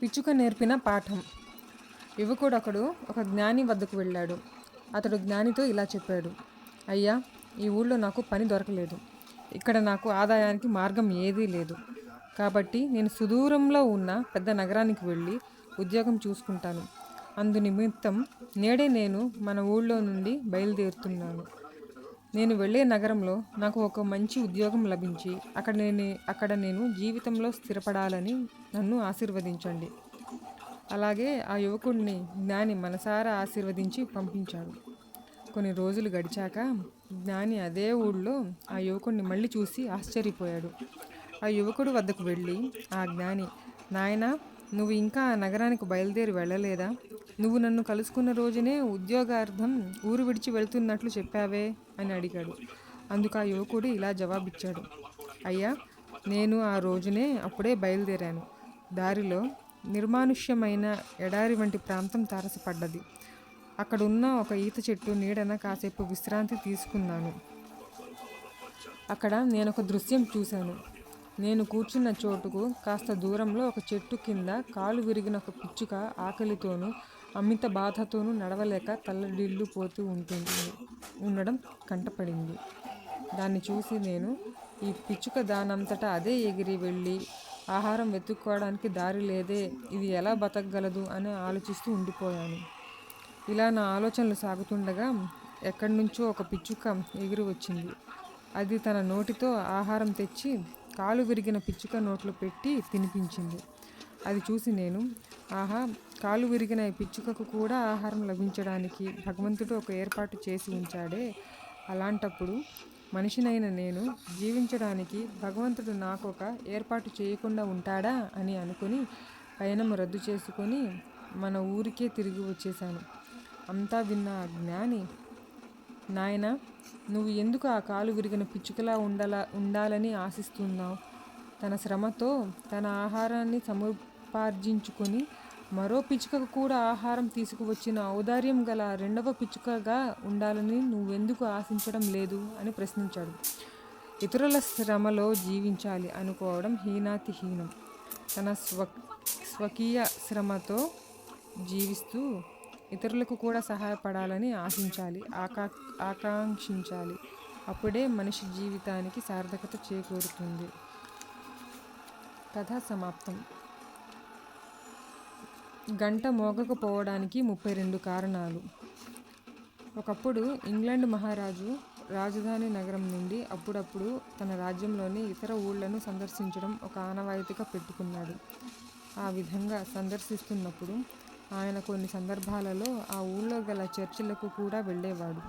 పిచ్చుక నేర్పిన పాఠం. యువకుడొకడు ఒక జ్ఞాని వద్దకు వెళ్ళాడు. అతడు జ్ఞానితో ఇలా చెప్పాడు: అయ్యా, ఈ ఊళ్ళో నాకు పని దొరకలేదు. ఇక్కడ నాకు ఆదాయానికి మార్గం ఏదీ లేదు. కాబట్టి నేను సుదూరంలో ఉన్న పెద్ద నగరానికి వెళ్ళి ఉద్యోగం చూసుకుంటాను. అందునిమిత్తం నేడే నేను మన ఊళ్ళో నుండి బయలుదేరుతున్నాను. నేను వెళ్ళే నగరంలో నాకు ఒక మంచి ఉద్యోగం లభించి అక్కడ నేను జీవితంలో స్థిరపడాలని నన్ను ఆశీర్వదించండి. అలాగే ఆ యువకుడిని జ్ఞాని మనసారా ఆశీర్వదించి పంపించాడు. కొన్ని రోజులు గడిచాక జ్ఞాని అదే ఊళ్ళో ఆ యువకుడిని మళ్ళీ చూసి ఆశ్చర్యపోయాడు. ఆ యువకుడు వద్దకు వెళ్ళి ఆ జ్ఞాని: నాయనా, నువ్వు ఇంకా ఆ నగరానికి బయలుదేరి వెళ్ళలేదా? నువ్వు నన్ను కలుసుకున్న రోజునే ఉద్యోగార్థం ఊరు విడిచి వెళ్తున్నట్లు చెప్పావే అని అడిగాడు. అందుకు ఆ యువకుడు ఇలా జవాబిచ్చాడు: అయ్యా, నేను ఆ రోజునే అప్పుడే బయలుదేరాను. దారిలో నిర్మానుష్యమైన ఎడారి వంటి ప్రాంతం తారసపడ్డది. అక్కడున్న ఒక ఈత చెట్టు నీడన కాసేపు విశ్రాంతి తీసుకున్నాను. అక్కడ నేనొక దృశ్యం చూశాను. నేను కూర్చున్న చోటుకు కాస్త దూరంలో ఒక చెట్టు కింద కాలు విరిగిన ఒక పిచ్చుక ఆకలితోనూ అమిత బాధతోనూ నడవలేక తల్లడిల్లిపోతూ ఉండడం కంటపడింది. దాన్ని చూసి నేను, ఈ పిచ్చుక దానంతటా అదే ఎగిరి వెళ్ళి ఆహారం వెతుక్కోవడానికి దారి లేదే, ఇది ఎలా బతకగలదు అని ఆలోచిస్తూ ఉండిపోయాను. ఇలా నా ఆలోచనలు సాగుతుండగా ఎక్కడి నుంచో ఒక పిచ్చుక ఎగిరి వచ్చింది. అది తన నోటితో ఆహారం తెచ్చి కాలు విరిగిన పిచ్చుక నోట్లో పెట్టి తినిపించింది. అది చూసి నేను, ఆహా, కాలు విరిగిన ఈ పిచ్చుకకు కూడా ఆహారం లభించడానికి భగవంతుడు ఒక ఏర్పాటు చేసి ఉంచాడే. అలాంటప్పుడు మనిషినైన నేను జీవించడానికి భగవంతుడు నాకొక ఏర్పాటు చేయకుండా ఉంటాడా అని అనుకుని పయనం రద్దు చేసుకొని మన ఊరికే తిరిగి వచ్చేశాను. అంతా విన్న ఆ జ్ఞాని: నాయనా, నువ్వు ఎందుకు ఆ కాలు విరిగిన పిచ్చుకలా ఉండాలని ఆశిస్తున్నావు? తన శ్రమతో తన ఆహారాన్ని సముపార్జించుకొని మరో పిచ్చుకకు కూడా ఆహారం తీసుకువచ్చిన ఔదార్యం గల రెండవ పిచ్చుకగా ఉండాలని నువ్వెందుకు ఆశించడం లేదు అని ప్రశ్నించాడు. ఇతరుల శ్రమలో జీవించాలి అనుకోవడం హీనాతిహీనం. తన స్వకీయ శ్రమతో జీవిస్తూ ఇతరులకు కూడా సహాయపడాలని ఆశించాలి, ఆకాంక్షించాలి. అప్పుడే మనిషి జీవితానికి సార్థకత చేకూరుతుంది. కథ సమాప్తం. గంట మోగకపోవడానికి 32 కారణాలు. ఒకప్పుడు ఇంగ్లాండ్ మహారాజు రాజధాని నగరం నుండి అప్పుడప్పుడు తన రాజ్యంలోని ఇతర ఊళ్ళను సందర్శించడం ఒక ఆనవాయితీగా పెట్టుకున్నాడు. ఆ విధంగా సందర్శిస్తున్నప్పుడు ఆయన కొన్ని సందర్భాలలో ఆ ఊళ్ళో గల చర్చిలకు కూడా వెళ్ళేవాడు.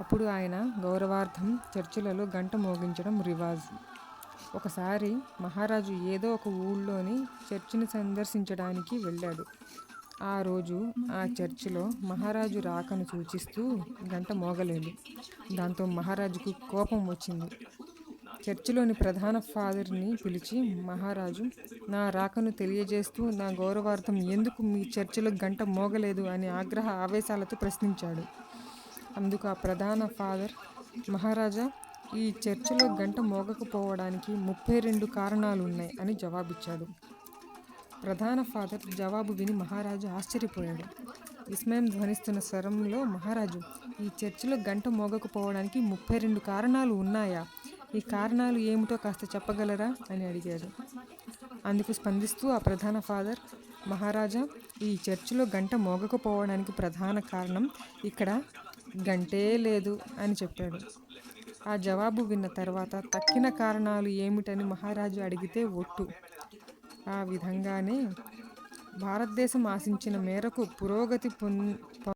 అప్పుడు ఆయన గౌరవార్థం చర్చిలలో గంట మోగించడం రివాజు. ఒకసారి మహారాజు ఏదో ఒక ఊళ్ళోని చర్చిని సందర్శించడానికి వెళ్ళాడు. ఆ రోజు ఆ చర్చిలో మహారాజు రాకను సూచిస్తూ గంట మోగలేదు. దాంతో మహారాజుకు కోపం వచ్చింది. చర్చిలోని ప్రధాన ఫాదర్ని పిలిచి, మహారాజు, నా రాకను తెలియజేస్తూ నా గౌరవార్థం ఎందుకు మీ చర్చిలో గంట మోగలేదు అని ఆగ్రహ ఆవేశాలతో ప్రశ్నించాడు. అందుకు ఆ ప్రధాన ఫాదర్, మహారాజా, ఈ చర్చిలో గంట మోగకపోవడానికి 32 కారణాలున్నాయి అని జవాబిచ్చాడు. ప్రధాన ఫాదర్ జవాబు విని మహారాజు ఆశ్చర్యపోయాడు. విస్మయం ధ్వనిస్తున్న స్వరంలో మహారాజు, ఈ చర్చిలో గంట మోగకపోవడానికి 32 కారణాలు ఉన్నాయా? ఈ కారణాలు ఏమిటో కాస్త చెప్పగలరా అని అడిగాడు. అందుకు స్పందిస్తూ ఆ ప్రధాన ఫాదర్, మహారాజా, ఈ చర్చిలో గంట మోగకపోవడానికి ప్రధాన కారణం ఇక్కడ గంటే లేదు అని చెప్పాడు. ఆ జవాబు విన్న తర్వాత తక్కిన కారణాలు ఏమిటని మహారాజు అడిగితే ఒట్టు. ఆ విధంగానే భారతదేశం ఆశించిన మేరకు పురోగతి